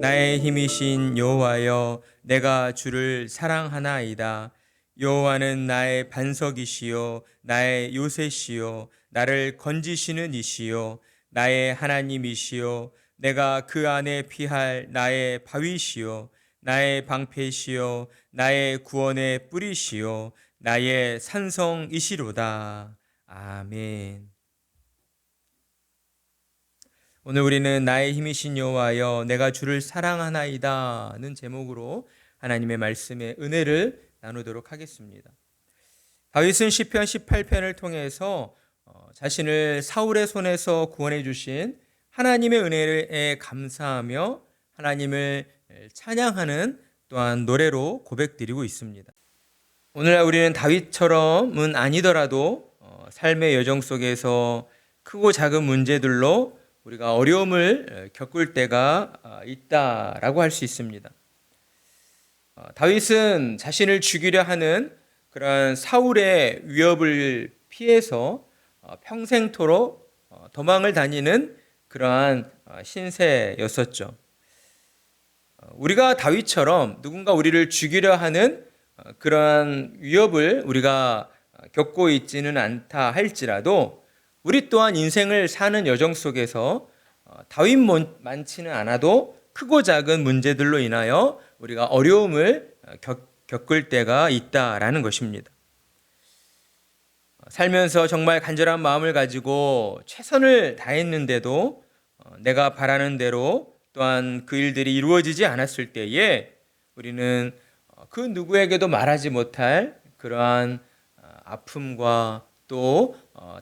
나의 힘이신 여호와여, 내가 주를 사랑하나이다. 여호와는 나의 반석이시요 나의 요새시요 나를 건지시는 이시요 나의 하나님이시요 내가 그 안에 피할 나의 바위시요 나의 방패시요 나의 구원의 뿌리시요 나의 산성이시로다. 아멘. 오늘 우리는 나의 힘이신 여호와여 내가 주를 사랑하나이다는 제목으로 하나님의 말씀의 은혜를 나누도록 하겠습니다. 다윗은 시편 18편을 통해서 자신을 사울의 손에서 구원해 주신 하나님의 은혜에 감사하며 하나님을 찬양하는 또한 노래로 고백드리고 있습니다. 오늘날 우리는 다윗처럼은 아니더라도 삶의 여정 속에서 크고 작은 문제들로 우리가 어려움을 겪을 때가 있다라고 할 수 있습니다. 다윗은 자신을 죽이려 하는 그러한 사울의 위협을 피해서 평생토록 도망을 다니는 그러한 신세였었죠. 우리가 다윗처럼 누군가 우리를 죽이려 하는 그러한 위협을 우리가 겪고 있지는 않다 할지라도 우리 또한 인생을 사는 여정 속에서 다윗만치는 않아도 크고 작은 문제들로 인하여 우리가 어려움을 겪을 때가 있다라는 것입니다. 살면서 정말 간절한 마음을 가지고 최선을 다했는데도 내가 바라는 대로 또한 그 일들이 이루어지지 않았을 때에 우리는 그 누구에게도 말하지 못할 그러한 아픔과 또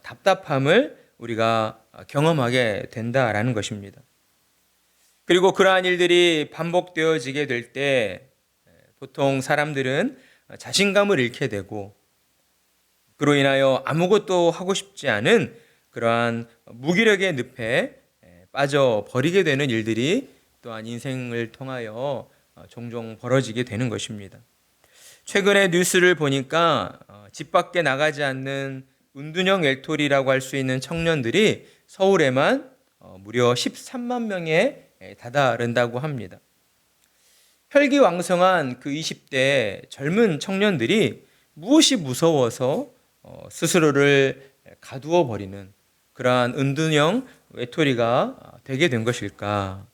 답답함을 우리가 경험하게 된다라는 것입니다. 그리고 그러한 일들이 반복되어지게 될 때 보통 사람들은 자신감을 잃게 되고 그로 인하여 아무것도 하고 싶지 않은 그러한 무기력의 늪에 빠져버리게 되는 일들이 또한 인생을 통하여 종종 벌어지게 되는 것입니다. 최근에 뉴스를 보니까 집 밖에 나가지 않는 은둔형 외톨이라고 할 수 있는 청년들이 서울에만 무려 13만 명에 다다른다고 합니다. 혈기왕성한 그 20대 젊은 청년들이 무엇이 무서워서 스스로를 가두어 버리는 그러한 은둔형 외톨이가 되게 된 것일까?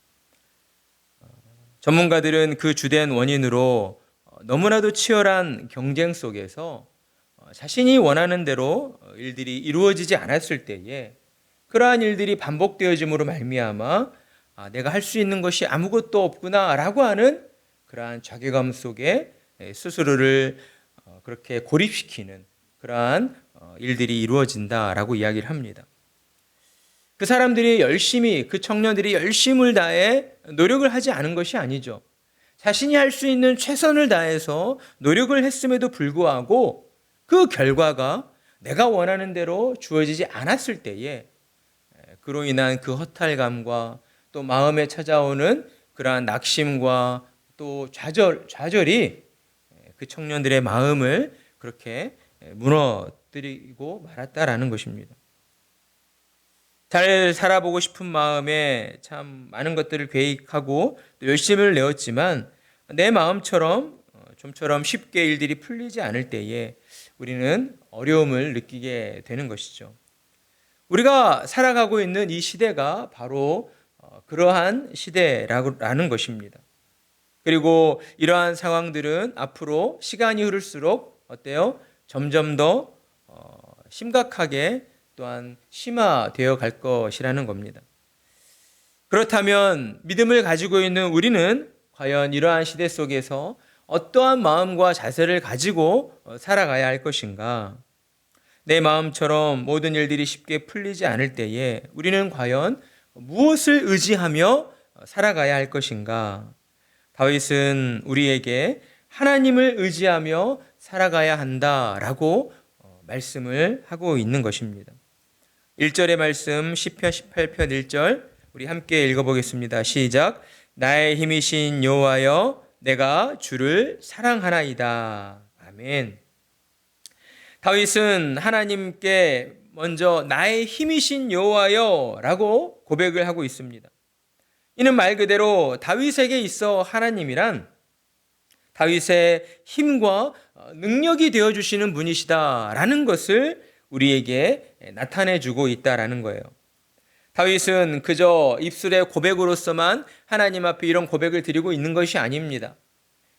전문가들은 그 주된 원인으로 너무나도 치열한 경쟁 속에서 자신이 원하는 대로 일들이 이루어지지 않았을 때에 그러한 일들이 반복되어짐으로 말미암아 내가 할 수 있는 것이 아무것도 없구나라고 하는 그러한 자괴감 속에 스스로를 그렇게 고립시키는 그러한 일들이 이루어진다라고 이야기를 합니다. 그 사람들이 그 청년들이 열심을 다해 노력을 하지 않은 것이 아니죠. 자신이 할 수 있는 최선을 다해서 노력을 했음에도 불구하고 그 결과가 내가 원하는 대로 주어지지 않았을 때에 그로 인한 그 허탈감과 또 마음에 찾아오는 그러한 낙심과 또 좌절이 그 청년들의 마음을 그렇게 무너뜨리고 말았다라는 것입니다. 잘 살아보고 싶은 마음에 참 많은 것들을 계획하고 또 열심을 내었지만 내 마음처럼 좀처럼 쉽게 일들이 풀리지 않을 때에 우리는 어려움을 느끼게 되는 것이죠. 우리가 살아가고 있는 이 시대가 바로 그러한 시대라는 것입니다. 그리고 이러한 상황들은 앞으로 시간이 흐를수록 어때요? 점점 더 심각하게 또한 심화되어 갈 것이라는 겁니다. 그렇다면 믿음을 가지고 있는 우리는 과연 이러한 시대 속에서 어떠한 마음과 자세를 가지고 살아가야 할 것인가? 내 마음처럼 모든 일들이 쉽게 풀리지 않을 때에 우리는 과연 무엇을 의지하며 살아가야 할 것인가? 다윗은 우리에게 하나님을 의지하며 살아가야 한다라고 말씀을 하고 있는 것입니다. 1절의 말씀 시편 18편 1절 우리 함께 읽어보겠습니다. 시작. 나의 힘이신 여호와여 내가 주를 사랑하나이다. 아멘. 다윗은 하나님께 먼저 나의 힘이신 여호와여 라고 고백을 하고 있습니다. 이는 말 그대로 다윗에게 있어 하나님이란 다윗의 힘과 능력이 되어주시는 분이시다라는 것을 우리에게 나타내주고 있다라는 거예요. 다윗은 그저 입술의 고백으로서만 하나님 앞에 이런 고백을 드리고 있는 것이 아닙니다.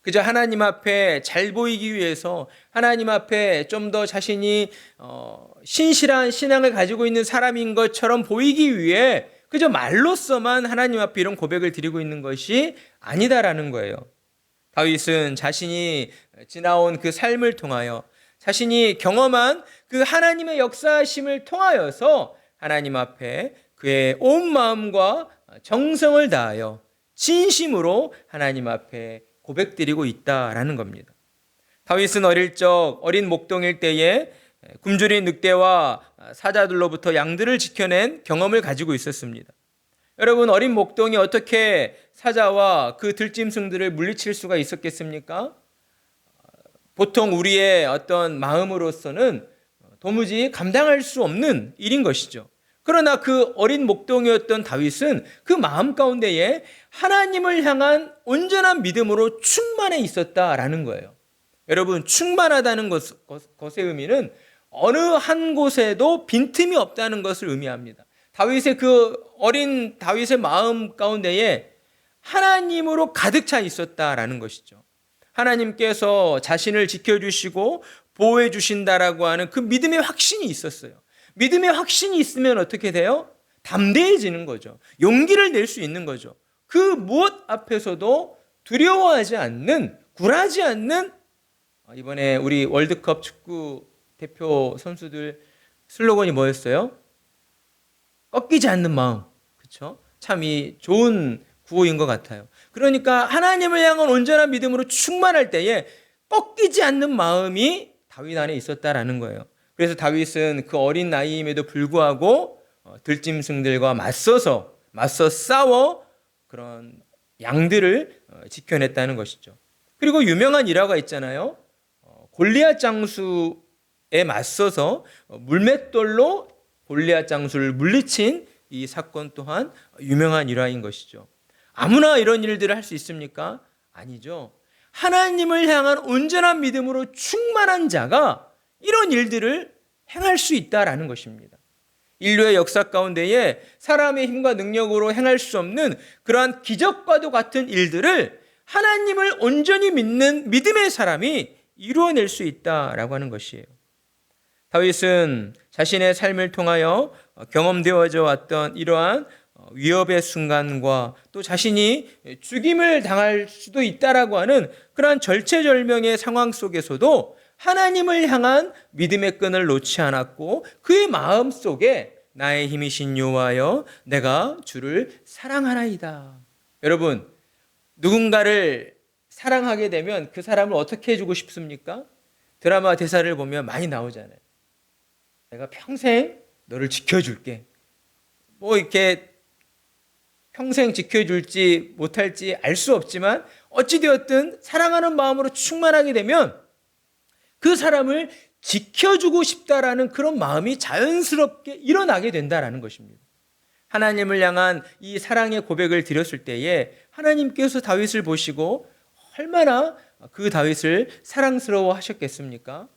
그저 하나님 앞에 잘 보이기 위해서 하나님 앞에 좀 더 자신이 신실한 신앙을 가지고 있는 사람인 것처럼 보이기 위해 그저 말로서만 하나님 앞에 이런 고백을 드리고 있는 것이 아니다라는 거예요. 다윗은 자신이 지나온 그 삶을 통하여 자신이 경험한 그 하나님의 역사하심을 통하여서 하나님 앞에 그의 온 마음과 정성을 다하여 진심으로 하나님 앞에 고백드리고 있다라는 겁니다. 다윗은 어릴 적 어린 목동일 때에 굶주린 늑대와 사자들로부터 양들을 지켜낸 경험을 가지고 있었습니다. 여러분, 어린 목동이 어떻게 사자와 그 들짐승들을 물리칠 수가 있었겠습니까? 보통 우리의 어떤 마음으로서는 도무지 감당할 수 없는 일인 것이죠. 그러나 그 어린 목동이었던 다윗은 그 마음 가운데에 하나님을 향한 온전한 믿음으로 충만해 있었다라는 거예요. 여러분, 충만하다는 것의 의미는 어느 한 곳에도 빈틈이 없다는 것을 의미합니다. 다윗의 그 어린 다윗의 마음 가운데에 하나님으로 가득 차 있었다라는 것이죠. 하나님께서 자신을 지켜주시고 보호해 주신다라고 하는 그 믿음의 확신이 있었어요. 믿음의 확신이 있으면 어떻게 돼요? 담대해지는 거죠. 용기를 낼 수 있는 거죠. 그 무엇 앞에서도 두려워하지 않는, 굴하지 않는, 이번에 우리 월드컵 축구 대표 선수들 슬로건이 뭐였어요? 꺾이지 않는 마음. 그렇죠? 참 이 좋은 구호인 것 같아요. 그러니까 하나님을 향한 온전한 믿음으로 충만할 때에 꺾이지 않는 마음이 다윗 안에 있었다라는 거예요. 그래서 다윗은 그 어린 나이임에도 불구하고 들짐승들과 맞서 싸워 그런 양들을 지켜냈다는 것이죠. 그리고 유명한 일화가 있잖아요. 골리앗 장수에 맞서서 물맷돌로 골리앗 장수를 물리친 이 사건 또한 유명한 일화인 것이죠. 아무나 이런 일들을 할 수 있습니까? 아니죠. 하나님을 향한 온전한 믿음으로 충만한 자가 이런 일들을 행할 수 있다라는 것입니다. 인류의 역사 가운데에 사람의 힘과 능력으로 행할 수 없는 그러한 기적과도 같은 일들을 하나님을 온전히 믿는 믿음의 사람이 이루어낼 수 있다라고 하는 것이에요. 다윗은 자신의 삶을 통하여 경험되어져 왔던 이러한 위협의 순간과 또 자신이 죽임을 당할 수도 있다라고 하는 그러한 절체절명의 상황 속에서도 하나님을 향한 믿음의 끈을 놓지 않았고 그의 마음 속에 나의 힘이신 여호와여 내가 주를 사랑하나이다. 여러분, 누군가를 사랑하게 되면 그 사람을 어떻게 해주고 싶습니까? 드라마 대사를 보면 많이 나오잖아요. 내가 평생 너를 지켜줄게. 뭐 이렇게 평생 지켜줄지 못할지 알 수 없지만 어찌되었든 사랑하는 마음으로 충만하게 되면 그 사람을 지켜주고 싶다라는 그런 마음이 자연스럽게 일어나게 된다라는 것입니다. 하나님을 향한 이 사랑의 고백을 드렸을 때에 하나님께서 다윗을 보시고 얼마나 그 다윗을 사랑스러워 하셨겠습니까?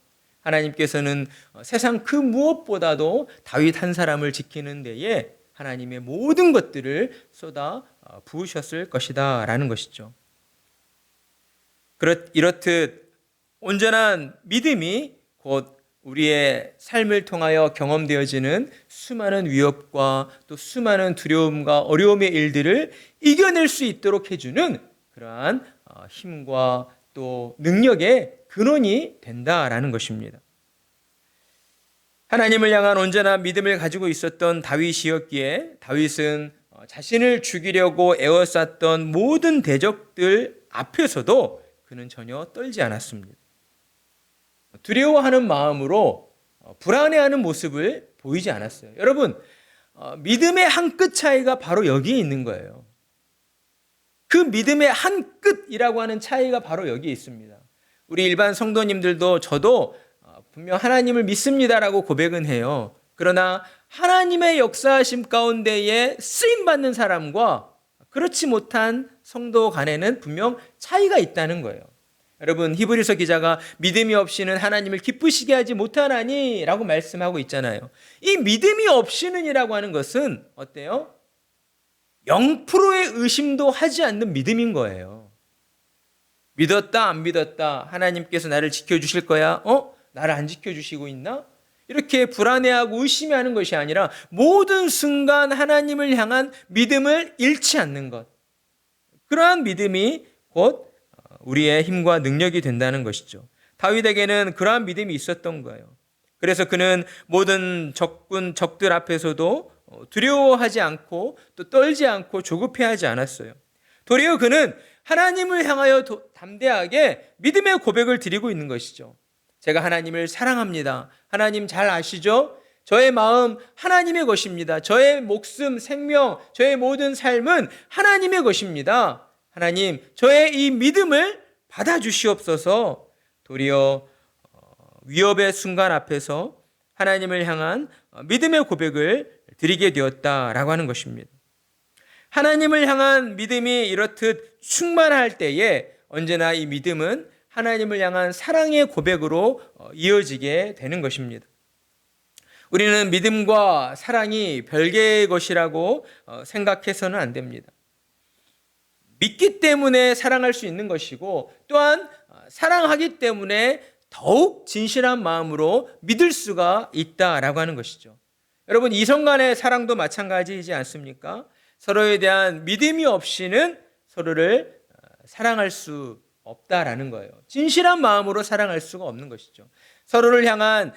하나님께서는 세상 그 무엇보다도 다윗 한 사람을 지키는 데에 하나님의 모든 것들을 쏟아 부으셨을 것이다 라는 것이죠. 이렇듯 온전한 믿음이 곧 우리의 삶을 통하여 경험되어지는 수많은 위협과 또 수많은 두려움과 어려움의 일들을 이겨낼 수 있도록 해주는 그러한 힘과 또 능력의 근원이 된다라는 것입니다. 하나님을 향한 온전한 믿음을 가지고 있었던 다윗이었기에 다윗은 자신을 죽이려고 에워쌌던 모든 대적들 앞에서도 그는 전혀 떨지 않았습니다. 두려워하는 마음으로 불안해하는 모습을 보이지 않았어요. 여러분, 믿음의 한 끗 차이가 바로 여기에 있는 거예요. 그 믿음의 한 끗이라고 하는 차이가 바로 여기에 있습니다. 우리 일반 성도님들도 저도 분명 하나님을 믿습니다라고 고백은 해요. 그러나 하나님의 역사하심 가운데에 쓰임받는 사람과 그렇지 못한 성도 간에는 분명 차이가 있다는 거예요. 여러분, 히브리서 기자가 믿음이 없이는 하나님을 기쁘시게 하지 못하나니 라고 말씀하고 있잖아요. 이 믿음이 없이는이라고 하는 것은 어때요? 0%의 의심도 하지 않는 믿음인 거예요. 믿었다 안 믿었다, 하나님께서 나를 지켜주실 거야? 나를 안 지켜주시고 있나? 이렇게 불안해하고 의심하는 것이 아니라 모든 순간 하나님을 향한 믿음을 잃지 않는 것, 그러한 믿음이 곧 우리의 힘과 능력이 된다는 것이죠. 다윗에게는 그러한 믿음이 있었던 거예요. 그래서 그는 모든 적들 앞에서도 두려워하지 않고 또 떨지 않고 조급해하지 않았어요. 도리어 그는 하나님을 향하여 담대하게 믿음의 고백을 드리고 있는 것이죠. 제가 하나님을 사랑합니다. 하나님 잘 아시죠? 저의 마음 하나님의 것입니다. 저의 목숨, 생명, 저의 모든 삶은 하나님의 것입니다. 하나님, 저의 이 믿음을 받아주시옵소서. 도리어 위협의 순간 앞에서 하나님을 향한 믿음의 고백을 드리게 되었다라고 하는 것입니다. 하나님을 향한 믿음이 이렇듯 충만할 때에 언제나 이 믿음은 하나님을 향한 사랑의 고백으로 이어지게 되는 것입니다. 우리는 믿음과 사랑이 별개의 것이라고 생각해서는 안 됩니다. 믿기 때문에 사랑할 수 있는 것이고, 또한 사랑하기 때문에 더욱 진실한 마음으로 믿을 수가 있다라고 하는 것이죠. 여러분, 이성 간의 사랑도 마찬가지이지 않습니까? 서로에 대한 믿음이 없이는 서로를 사랑할 수 없다라는 거예요. 진실한 마음으로 사랑할 수가 없는 것이죠. 서로를 향한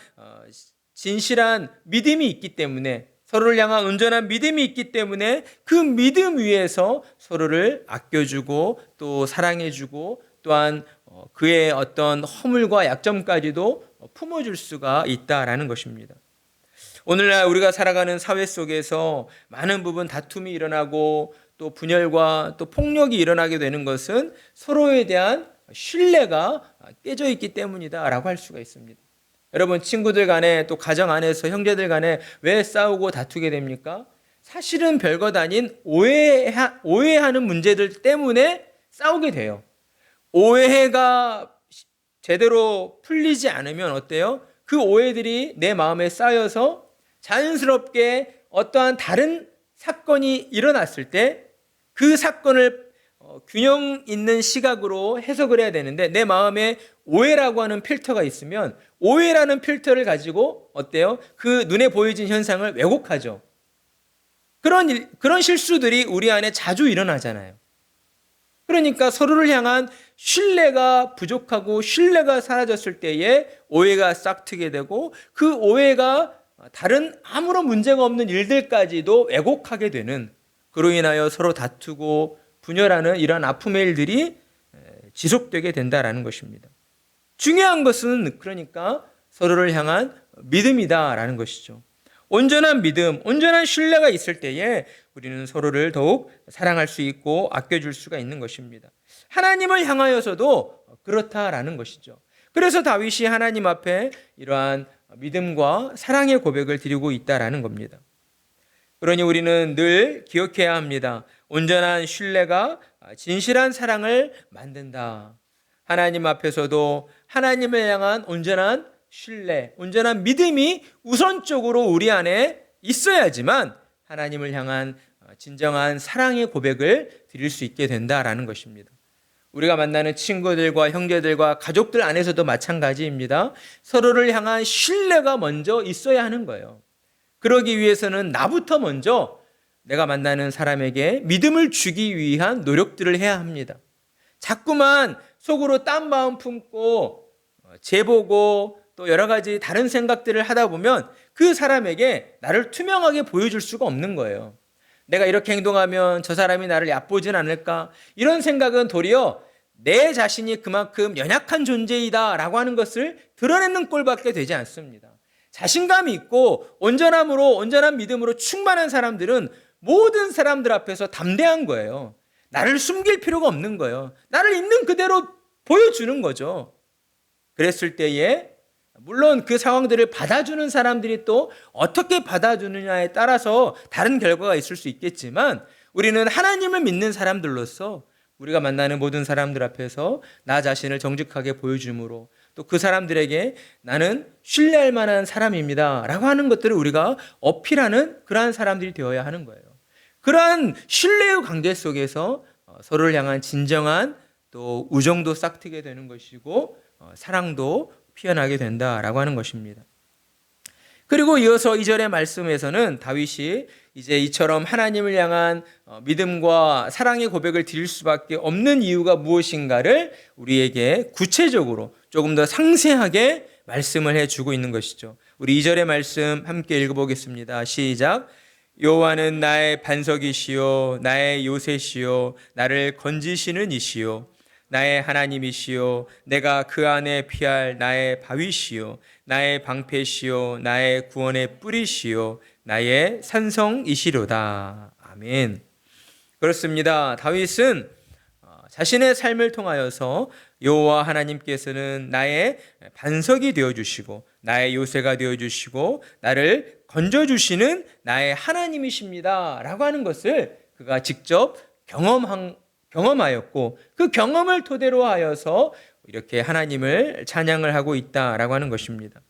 진실한 믿음이 있기 때문에, 서로를 향한 온전한 믿음이 있기 때문에 그 믿음 위에서 서로를 아껴주고 또 사랑해주고, 또한 그의 어떤 허물과 약점까지도 품어줄 수가 있다라는 것입니다. 오늘날 우리가 살아가는 사회 속에서 많은 부분 다툼이 일어나고 또 분열과 또 폭력이 일어나게 되는 것은 서로에 대한 신뢰가 깨져 있기 때문이다라고 할 수가 있습니다. 여러분, 친구들 간에 또 가정 안에서 형제들 간에 왜 싸우고 다투게 됩니까? 사실은 별것 아닌 오해하는 문제들 때문에 싸우게 돼요. 오해가 제대로 풀리지 않으면 어때요? 그 오해들이 내 마음에 쌓여서 자연스럽게 어떠한 다른 사건이 일어났을 때 그 사건을 균형 있는 시각으로 해석을 해야 되는데, 내 마음에 오해라고 하는 필터가 있으면 오해라는 필터를 가지고 어때요? 그 눈에 보여진 현상을 왜곡하죠. 그런 실수들이 우리 안에 자주 일어나잖아요. 그러니까 서로를 향한 신뢰가 부족하고 신뢰가 사라졌을 때에 오해가 싹트게 되고, 그 오해가 다른 아무런 문제가 없는 일들까지도 왜곡하게 되는, 그로 인하여 서로 다투고 분열하는 이러한 아픔의 일들이 지속되게 된다라는 것입니다. 중요한 것은 그러니까 서로를 향한 믿음이다라는 것이죠. 온전한 믿음, 온전한 신뢰가 있을 때에 우리는 서로를 더욱 사랑할 수 있고 아껴줄 수가 있는 것입니다. 하나님을 향하여서도 그렇다라는 것이죠. 그래서 다윗이 하나님 앞에 이러한 믿음과 사랑의 고백을 드리고 있다라는 겁니다. 그러니 우리는 늘 기억해야 합니다. 온전한 신뢰가 진실한 사랑을 만든다. 하나님 앞에서도 하나님을 향한 온전한 신뢰, 온전한 믿음이 우선적으로 우리 안에 있어야지만 하나님을 향한 진정한 사랑의 고백을 드릴 수 있게 된다라는 것입니다. 우리가 만나는 친구들과 형제들과 가족들 안에서도 마찬가지입니다. 서로를 향한 신뢰가 먼저 있어야 하는 거예요. 그러기 위해서는 나부터 먼저 내가 만나는 사람에게 믿음을 주기 위한 노력들을 해야 합니다. 자꾸만 속으로 딴 마음 품고 재보고 또 여러 가지 다른 생각들을 하다 보면 그 사람에게 나를 투명하게 보여줄 수가 없는 거예요. 내가 이렇게 행동하면 저 사람이 나를 얕보진 않을까? 이런 생각은 도리어 내 자신이 그만큼 연약한 존재이다라고 하는 것을 드러내는 꼴밖에 되지 않습니다. 자신감이 있고 온전함으로, 온전한 믿음으로 충만한 사람들은 모든 사람들 앞에서 담대한 거예요. 나를 숨길 필요가 없는 거예요. 나를 있는 그대로 보여주는 거죠. 그랬을 때에 물론 그 상황들을 받아주는 사람들이 또 어떻게 받아주느냐에 따라서 다른 결과가 있을 수 있겠지만, 우리는 하나님을 믿는 사람들로서 우리가 만나는 모든 사람들 앞에서 나 자신을 정직하게 보여줌으로 또 그 사람들에게 나는 신뢰할 만한 사람입니다 라고 하는 것들을 우리가 어필하는 그러한 사람들이 되어야 하는 거예요. 그러한 신뢰의 관계 속에서 서로를 향한 진정한 또 우정도 싹트게 되는 것이고 사랑도 피어나게 된다라고 하는 것입니다. 그리고 이어서 2절의 말씀에서는 다윗이 이제 이처럼 하나님을 향한 믿음과 사랑의 고백을 드릴 수밖에 없는 이유가 무엇인가를 우리에게 구체적으로 조금 더 상세하게 말씀을 해주고 있는 것이죠. 우리 2절의 말씀 함께 읽어보겠습니다. 시작. 여호와는 나의 반석이시요 나의 요새시요 나를 건지시는 이시요 나의 하나님이시요 내가 그 안에 피할 나의 바위시요 나의 방패시요 나의 구원의 뿌리시요 나의 산성이시로다. 아멘. 그렇습니다. 다윗은 자신의 삶을 통하여서 여호와 하나님께서는 나의 반석이 되어주시고 나의 요새가 되어주시고 나를 건져주시는 나의 하나님이십니다 라고 하는 것을 그가 직접 경험하였고 그 경험을 토대로 하여서 이렇게 하나님을 찬양을 하고 있다라고 하는 것입니다.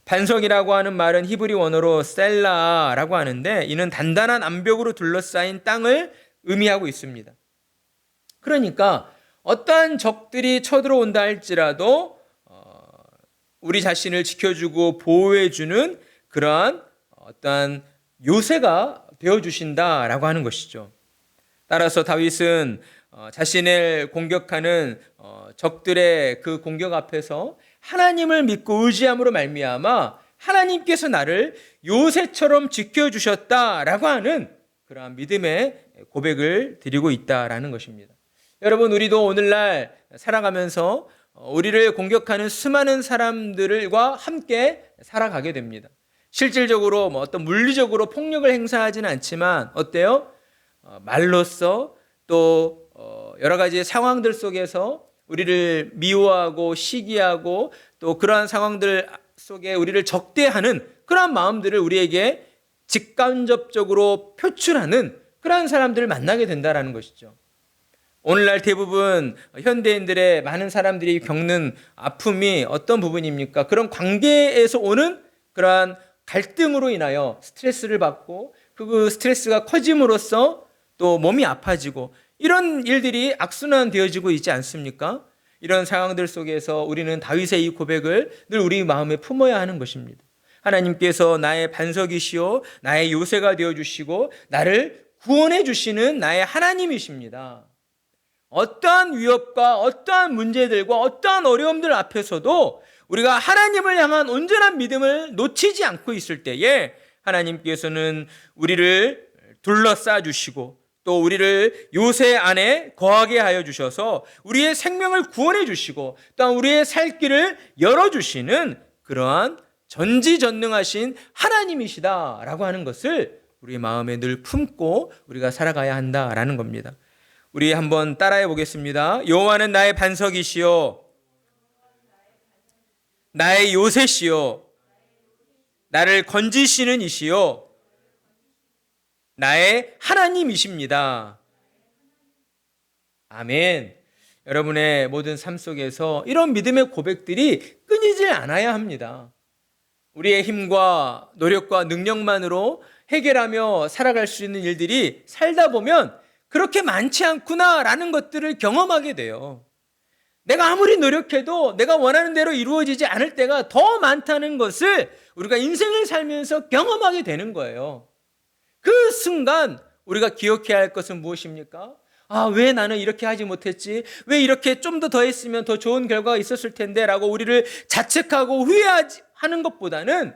반석이라고 하는 말은 히브리 원어로 셀라라고 하는데 이는 단단한 암벽으로 둘러싸인 땅을 의미하고 있습니다. 그러니까 어떠한 적들이 쳐들어온다 할지라도 우리 자신을 지켜주고 보호해주는 그러한 어떠한 요새가 되어주신다라고 하는 것이죠. 따라서 다윗은 자신을 공격하는 적들의 그 공격 앞에서 하나님을 믿고 의지함으로 말미암아 하나님께서 나를 요새처럼 지켜주셨다라고 하는 그러한 믿음의 고백을 드리고 있다라는 것입니다. 여러분, 우리도 오늘날 살아가면서 우리를 공격하는 수많은 사람들과 함께 살아가게 됩니다. 실질적으로 어떤 물리적으로 폭력을 행사하지는 않지만 어때요? 말로써 또 여러 가지 상황들 속에서 우리를 미워하고 시기하고 또 그러한 상황들 속에 우리를 적대하는 그러한 마음들을 우리에게 직간접적으로 표출하는 그러한 사람들을 만나게 된다는 것이죠. 오늘날 대부분 현대인들의 많은 사람들이 겪는 아픔이 어떤 부분입니까? 그런 관계에서 오는 그러한 갈등으로 인하여 스트레스를 받고 그 스트레스가 커짐으로써 또 몸이 아파지고 이런 일들이 악순환되어지고 있지 않습니까? 이런 상황들 속에서 우리는 다윗의 이 고백을 늘 우리 마음에 품어야 하는 것입니다. 하나님께서 나의 반석이시오 나의 요새가 되어주시고 나를 구원해 주시는 나의 하나님이십니다. 어떠한 위협과 어떠한 문제들과 어떠한 어려움들 앞에서도 우리가 하나님을 향한 온전한 믿음을 놓치지 않고 있을 때에 하나님께서는 우리를 둘러싸 주시고 또 우리를 요새 안에 거하게 하여 주셔서 우리의 생명을 구원해 주시고 또한 우리의 살 길을 열어주시는 그러한 전지전능하신 하나님이시다라고 하는 것을 우리 마음에 늘 품고 우리가 살아가야 한다라는 겁니다. 우리 한번 따라해 보겠습니다. 여호와는 나의 반석이시요 나의 요새시요 나를 건지시는 이시요 나의 하나님이십니다. 아멘. 여러분의 모든 삶 속에서 이런 믿음의 고백들이 끊이질 않아야 합니다. 우리의 힘과 노력과 능력만으로 해결하며 살아갈 수 있는 일들이 살다 보면 그렇게 많지 않구나라는 것들을 경험하게 돼요. 내가 아무리 노력해도 내가 원하는 대로 이루어지지 않을 때가 더 많다는 것을 우리가 인생을 살면서 경험하게 되는 거예요. 그 순간 우리가 기억해야 할 것은 무엇입니까? 왜 나는 이렇게 하지 못했지? 왜 이렇게 좀 더 했으면 더 좋은 결과가 있었을 텐데 라고 우리를 자책하고 후회하는 것보다는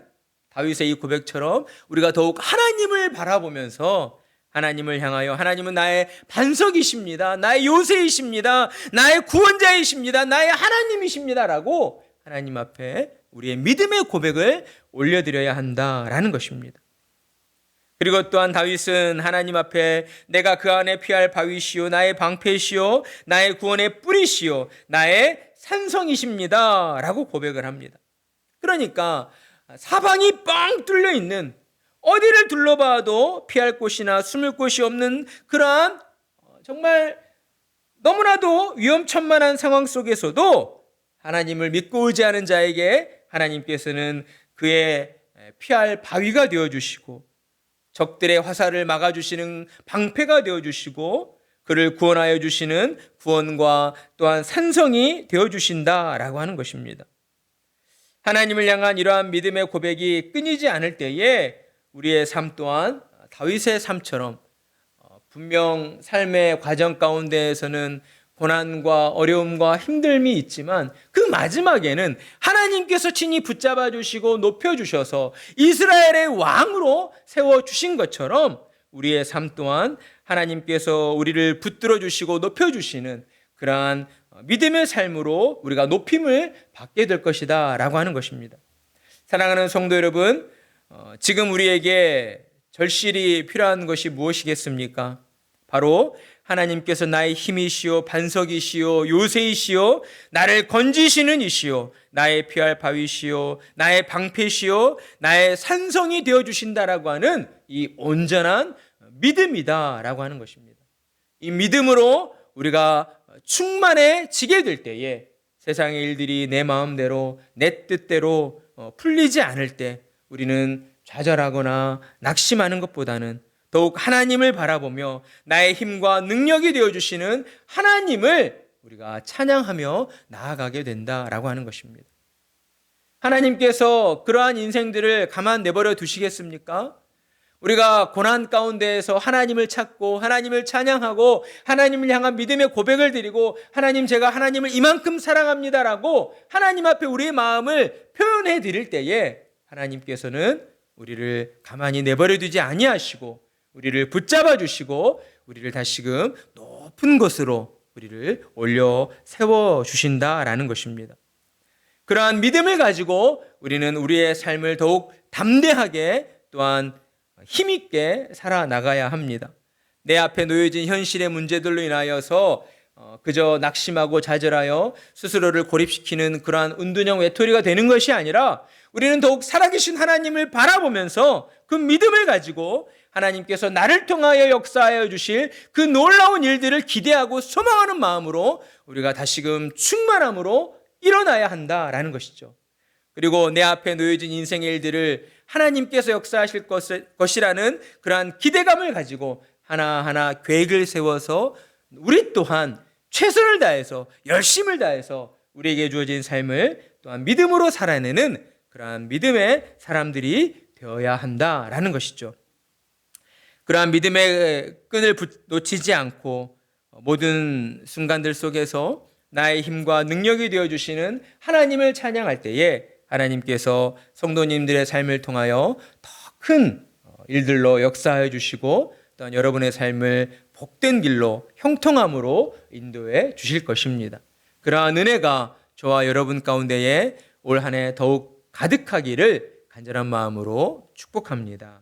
다윗의 이 고백처럼 우리가 더욱 하나님을 바라보면서 하나님을 향하여 하나님은 나의 반석이십니다. 나의 요새이십니다. 나의 구원자이십니다. 나의 하나님이십니다 라고 하나님 앞에 우리의 믿음의 고백을 올려드려야 한다라는 것입니다. 그리고 또한 다윗은 하나님 앞에 내가 그 안에 피할 바위시요 나의 방패시요 나의 구원의 뿌리시요 나의 산성이십니다 라고 고백을 합니다. 그러니까 사방이 뻥 뚫려 있는 어디를 둘러봐도 피할 곳이나 숨을 곳이 없는 그러한 정말 너무나도 위험천만한 상황 속에서도 하나님을 믿고 의지하는 자에게 하나님께서는 그의 피할 바위가 되어주시고 적들의 화살을 막아주시는 방패가 되어주시고 그를 구원하여 주시는 구원과 또한 산성이 되어주신다라고 하는 것입니다. 하나님을 향한 이러한 믿음의 고백이 끊이지 않을 때에 우리의 삶 또한 다윗의 삶처럼 분명 삶의 과정 가운데에서는 고난과 어려움과 힘듦이 있지만 그 마지막에는 하나님께서 친히 붙잡아 주시고 높여 주셔서 이스라엘의 왕으로 세워 주신 것처럼 우리의 삶 또한 하나님께서 우리를 붙들어 주시고 높여 주시는 그러한 믿음의 삶으로 우리가 높임을 받게 될 것이다 라고 하는 것입니다. 사랑하는 성도 여러분, 지금 우리에게 절실히 필요한 것이 무엇이겠습니까? 바로 하나님께서 나의 힘이시오, 반석이시오, 요새이시오, 나를 건지시는 이시오, 나의 피할 바위시오, 나의 방패시오, 나의 산성이 되어주신다라고 하는 이 온전한 믿음이다라고 하는 것입니다. 이 믿음으로 우리가 충만해지게 될 때에 세상의 일들이 내 마음대로 내 뜻대로 풀리지 않을 때 우리는 좌절하거나 낙심하는 것보다는 더욱 하나님을 바라보며 나의 힘과 능력이 되어주시는 하나님을 우리가 찬양하며 나아가게 된다라고 하는 것입니다. 하나님께서 그러한 인생들을 가만 내버려 두시겠습니까? 우리가 고난 가운데에서 하나님을 찾고 하나님을 찬양하고 하나님을 향한 믿음의 고백을 드리고 하나님, 제가 하나님을 이만큼 사랑합니다라고 하나님 앞에 우리의 마음을 표현해 드릴 때에 하나님께서는 우리를 가만히 내버려 두지 아니하시고 우리를 붙잡아 주시고 우리를 다시금 높은 곳으로 우리를 올려 세워 주신다라는 것입니다. 그러한 믿음을 가지고 우리는 우리의 삶을 더욱 담대하게 또한 힘있게 살아나가야 합니다. 내 앞에 놓여진 현실의 문제들로 인하여서 그저 낙심하고 좌절하여 스스로를 고립시키는 그러한 은둔형 외톨이가 되는 것이 아니라 우리는 더욱 살아계신 하나님을 바라보면서 그 믿음을 가지고 하나님께서 나를 통하여 역사하여 주실 그 놀라운 일들을 기대하고 소망하는 마음으로 우리가 다시금 충만함으로 일어나야 한다라는 것이죠. 그리고 내 앞에 놓여진 인생의 일들을 하나님께서 역사하실 것이라는 그러한 기대감을 가지고 하나하나 계획을 세워서 우리 또한 최선을 다해서 열심을 다해서 우리에게 주어진 삶을 또한 믿음으로 살아내는 그러한 믿음의 사람들이 되어야 한다라는 것이죠. 그러한 믿음의 끈을 놓치지 않고 모든 순간들 속에서 나의 힘과 능력이 되어주시는 하나님을 찬양할 때에 하나님께서 성도님들의 삶을 통하여 더 큰 일들로 역사하여 주시고 또한 여러분의 삶을 복된 길로 형통함으로 인도해 주실 것입니다. 그러한 은혜가 저와 여러분 가운데에 올 한 해 더욱 가득하기를 간절한 마음으로 축복합니다.